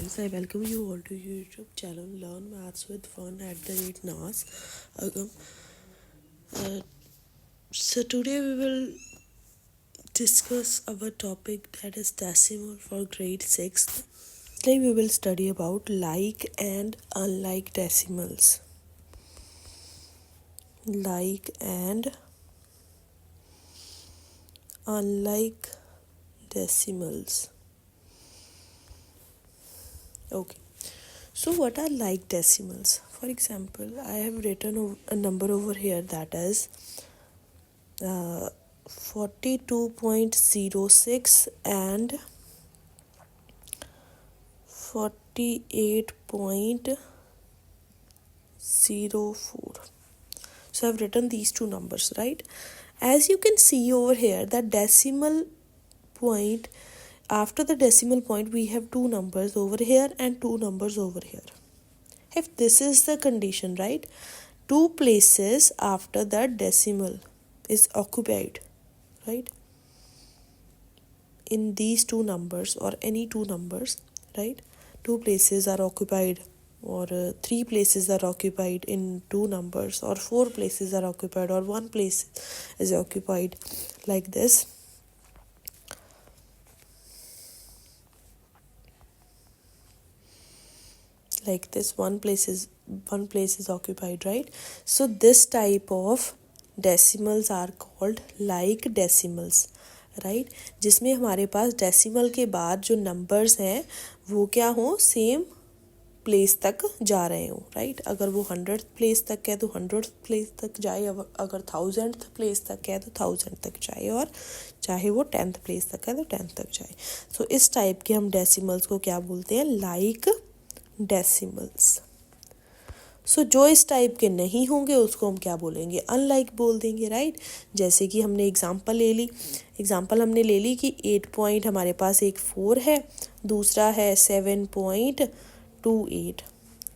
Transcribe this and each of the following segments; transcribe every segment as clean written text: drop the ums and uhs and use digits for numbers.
friends, I welcome you all to YouTube channel Learn Maths with Fun @NAS. So today we will discuss our topic, that is decimal for grade 6. Today we will study about like and unlike decimals. Like and unlike decimals. Okay. So what are like decimals? For example, I have written a number over here, that is 42.06 and 48.04. So I've written these two numbers, right? As you can see over here, that decimal point, after the decimal point we have two numbers over here and two numbers over here. If this is the condition, right, two places after that decimal is occupied, right, in these two numbers or any two numbers, right, two places are occupied, or three places are occupied in two numbers, or four places are occupied, or one place is occupied, like this. Like this, one place is occupied, right? So this type of decimals are called like decimals, right, जिसमें हमारे पास decimal के बाद जो numbers हैं वो क्या हो, same place तक जा रहे हो, राइट. अगर वो 100th प्लेस तक है तो 100th प्लेस तक जाए, अगर 1000th प्लेस तक है तो 1000 तक जाए, और चाहे वो 10th प्लेस तक है तो 10th तक जाए. सो इस टाइप के हम डेसिमल्स को क्या बोलते हैं, लाइक डेसिमल्स. सो जो इस टाइप के नहीं होंगे उसको हम क्या बोलेंगे, अनलाइक बोल देंगे, राइट. जैसे कि हमने एग्जांपल हमने ले ली कि 8 पॉइंट हमारे पास एक 4 है, दूसरा है 7.28,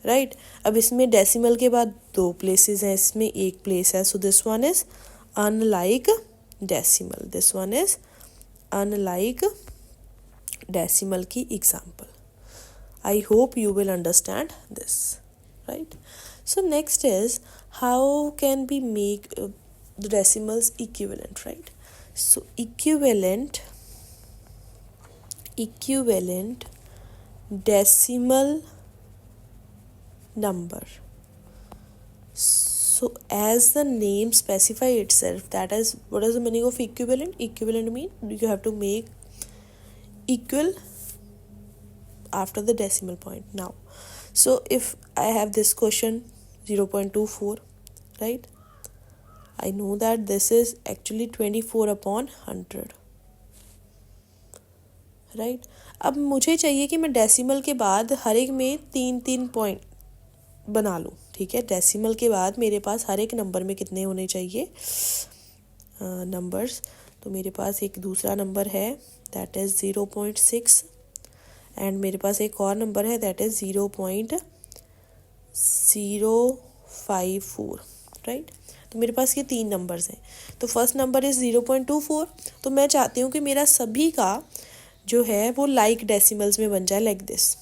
राइट. अब इसमें डेसिमल के बाद दो प्लेसेस हैं, इसमें एक प्लेस है, so this one is unlike decimal. This one is unlike decimal की example. I hope you will understand this, right? So next is, how can we make the decimals equivalent, right? So equivalent decimal number. So as the name specify itself, that is, what is the meaning of equivalent? Equivalent means you have to make equal after the decimal point. Now, so if I have this question 0.24, right, I know that this is actually 24/100, right. अब मुझे चाहिए कि मैं decimal के बाद हर एक में 3 point बना लूँ, ठीक है. डेसिमल के बाद मेरे पास हर एक नंबर में कितने होने चाहिए नंबर्स. तो मेरे पास एक दूसरा नंबर है, दैट इज़ 0.6, एंड मेरे पास एक और नंबर है, दैट इज़ 0.054, राइट. तो मेरे पास ये तीन नंबर्स हैं. तो फर्स्ट नंबर इज़ 0.24. तो मैं चाहती हूँ कि मेरा सभी का जो है वो लाइक डेसिमल्स में बन जाए, लाइक दिस,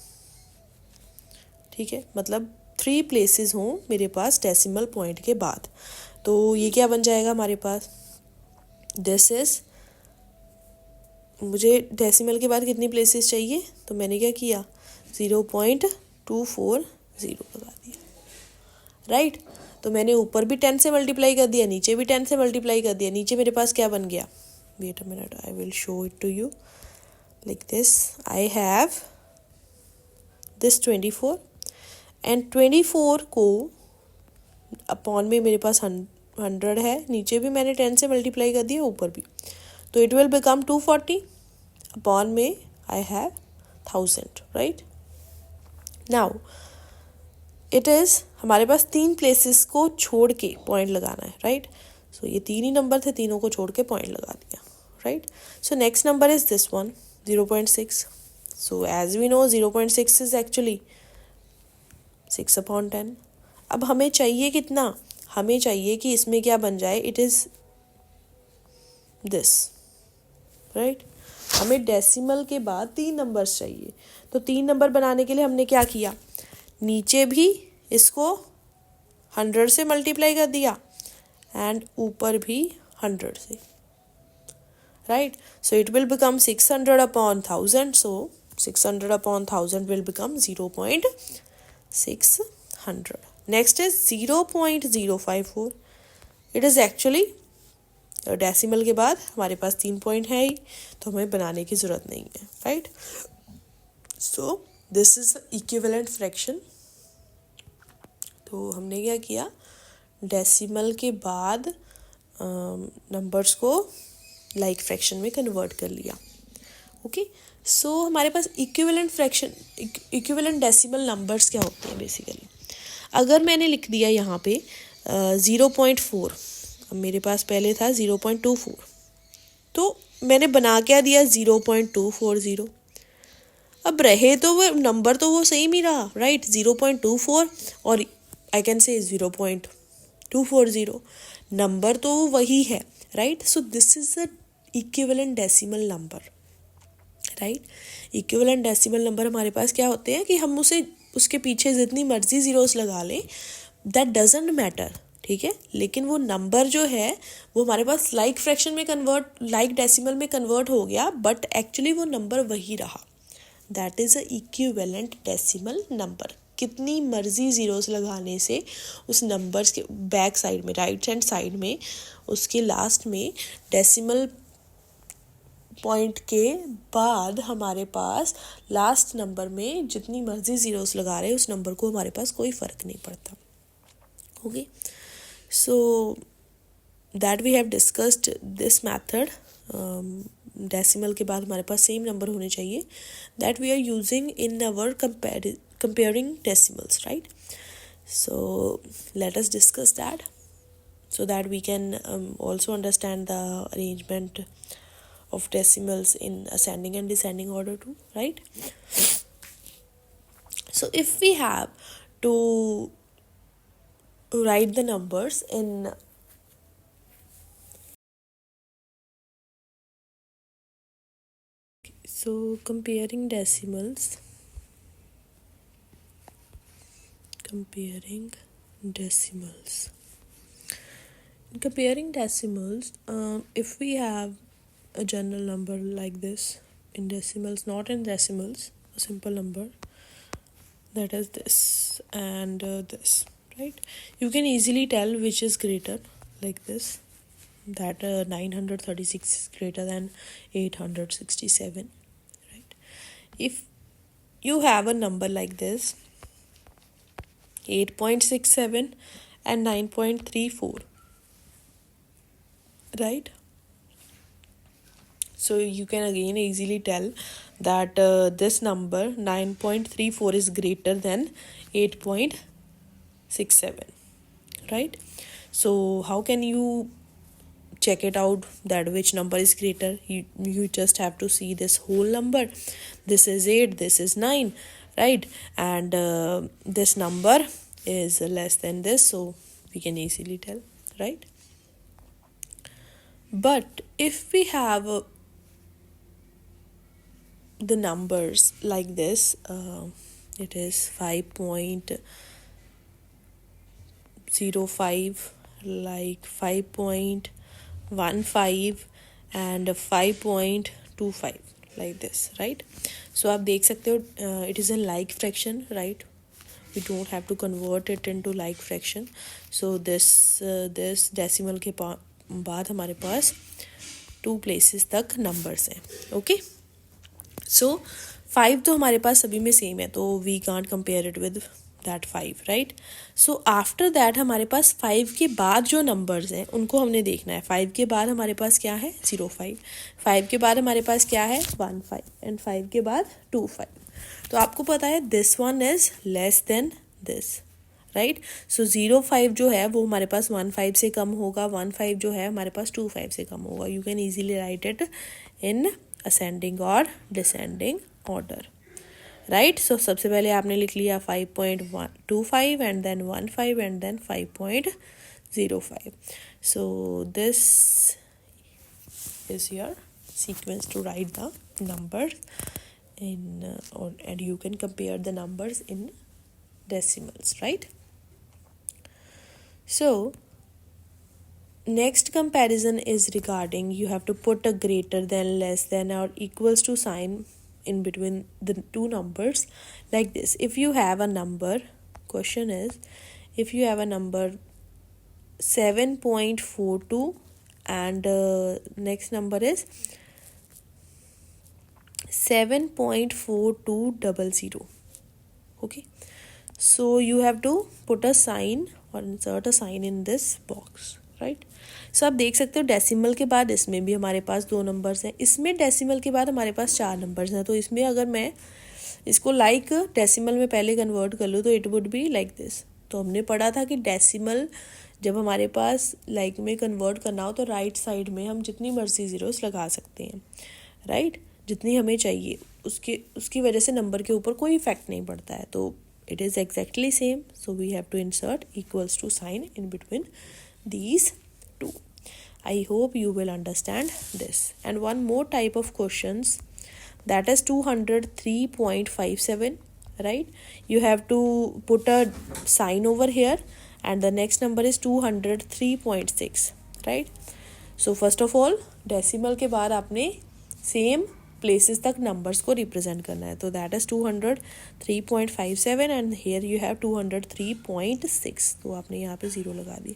ठीक है. मतलब 3 प्लेसेस हों मेरे पास डेसिमल पॉइंट के बाद. तो ये क्या बन जाएगा हमारे पास, दिस इज़, मुझे डेसिमल के बाद कितनी प्लेसेस चाहिए, तो मैंने क्या किया, 0.240 लगा दिया, राइट. तो मैंने ऊपर भी 10 से मल्टीप्लाई कर दिया, नीचे भी 10 से मल्टीप्लाई कर दिया. नीचे मेरे पास क्या बन गया, wait a minute, I will show it to you like this. I have this 24, and 24 को अपॉन में मेरे पास 100 है, नीचे भी मैंने 10 से मल्टीप्लाई कर दिया, ऊपर भी. तो इट विल बिकम 240, अपॉन में I have 1000, right. Now it is, हमारे पास 3 प्लेसेस को छोड़ के पॉइंट लगाना है, राइट. सो ये 3 ही नंबर थे, तीनों को छोड़ के पॉइंट लगा दिया, right. So next number is this one, 0.6. So as we know 0.6 is actually 6/10. अब हमें चाहिए कितना, हमें चाहिए कि इसमें क्या बन जाए, इट इज़ दिस, राइट. हमें डेसिमल के बाद 3 नंबर्स चाहिए। तो 3 नंबर बनाने के लिए हमने क्या किया, नीचे भी इसको 100 से मल्टीप्लाई कर दिया एंड ऊपर भी 100 से, right. So it will become 600 upon 1000, so 600 upon 1000 will become 0.600. Next is 0.054. It is actually decimal के बाद हमारे पास 3 पॉइंट है ही, तो हमें बनाने की ज़रूरत नहीं है, right. So this is equivalent fraction. तो हमने क्या किया, डेसिमल के बाद नंबर्स को लाइक फ्रैक्शन में कन्वर्ट कर लिया। ओके, सो हमारे पास equivalent fraction, equivalent decimal numbers क्या होते हैं बेसिकली। अगर मैंने लिख दिया यहाँ पे 0.4, अब मेरे पास पहले था 0.24, तो मैंने बना क्या दिया 0.240। अब रहे तो वो नंबर तो वो सेम ही रहा, राइट, 0.24 और आई कैन से 0.240, नंबर तो वही है, right. So this is the equivalent decimal number, right. Equivalent decimal number हमारे पास क्या होते हैं कि हम उसे उसके पीछे जितनी मर्जी ज़ीरोस लगा लें, दैट डजेंट मैटर, ठीक है, लेकिन वो नंबर जो है वो हमारे पास लाइक फ्रैक्शन में कन्वर्ट, लाइक डेसिमल में कन्वर्ट हो गया, बट एक्चुअली वो नंबर वही रहा। That is a equivalent decimal number. कितनी मर्जी ज़ीरोस लगाने से उस नंबर्स के बैक साइड में, राइट हैंड साइड में, उसके लास्ट में डेसिमल पॉइंट के बाद हमारे पास लास्ट नंबर में जितनी मर्जी ज़ीरोस लगा रहे हैं उस नंबर को हमारे पास कोई फ़र्क नहीं पड़ता। Okay, so that we have discussed this method. Decimal के बाद हमारे पास सेम नंबर होने चाहिए, that we are using in our comparing decimals, right? So let us discuss that so that we can also understand the arrangement of decimals in ascending and descending order too, right? So if we have to write the numbers in comparing decimals, in comparing decimals, if we have a general number like this in decimals, not in decimals, a simple number that is this and this, right, you can easily tell which is greater, like this, that 936 is greater than 867, right. If you have a number like this 8.67 and 9.34, right, so you can again easily tell that this number 9.34 is greater than 8.67, right. So how can you check it out that which number is greater? You just have to see this whole number. This is 8, this is 9, right, and this number is less than this, so we can easily tell, right. But if we have the numbers like this, it is 5.05, like 5.15 and 5.25, like this, right. So आप देख सकते हो it is a like fraction, right. We don't have to convert it into like fraction. So this decimal के बाद हमारे पास 2 places तक numbers हैं, okay. So 5 तो हमारे पास सभी में सेम है, तो we can't compare it with that 5, right. So after that हमारे पास 5 के बाद जो numbers हैं उनको हमने देखना है। 5 के बाद हमारे पास क्या है 0.5, 5 के बाद हमारे पास क्या है 1.5 एंड 5 के बाद 2.5। तो आपको पता है this one is less than this, right. So 0.5 जो है वो हमारे पास 1.5 से कम होगा, 1.5 जो है हमारे पास 2.5 से कम होगा। You can easily write it in ascending or descending order, right. So सबसे पहले आपने लिख लिया 5.25 and then 1.5 and then 5.05. So this is your sequence to write the numbers in and you can compare the numbers in decimals, right? So next comparison is regarding you have to put a greater than, less than, or equals to sign in between the two numbers like this. If you have a number, question is, if you have a number 7.42 and next number is 7.4200, okay, so you have to put a sign or insert a sign in this box, right. So आप देख सकते हो decimal के बाद इसमें भी हमारे पास 2 numbers हैं, इसमें डेसिमल के बाद हमारे पास 4 नंबर्स हैं. तो इसमें अगर मैं इसको लाइक डेसिमल में पहले कन्वर्ट कर लूँ तो it would be like this. तो हमने पढ़ा था कि डेसिमल जब हमारे पास लाइक में कन्वर्ट करना हो तो राइट साइड में हम जितनी मर्जी ज़ीरोस लगा सकते हैं, राइट, जितनी हमें चाहिए. उसकी वजह से नंबर के ऊपर कोई इफेक्ट नहीं पड़ता है. तो it is exactly same, so we have to insert equals to sign in between these two. I hope you will understand this. And one more type of questions, that is 203.57, right? You have to put a sign over here and the next number is 203.6, right? So first of all decimal के बाद आपने same places तक numbers को represent करना है. तो that is 203.57 and here you have 203.6. तो आपने यहाँ पे 0 लगा दी.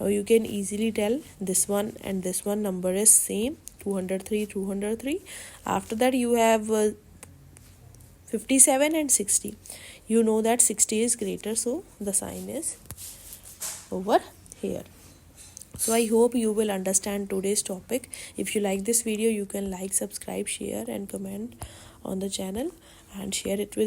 Now you can easily tell this one and this one number is same, 203. After that you have 57 and 60. You know that 60 is greater, so the sign is over here. So I hope you will understand today's topic. If you like this video, you can like, subscribe, share and comment on the channel and share it with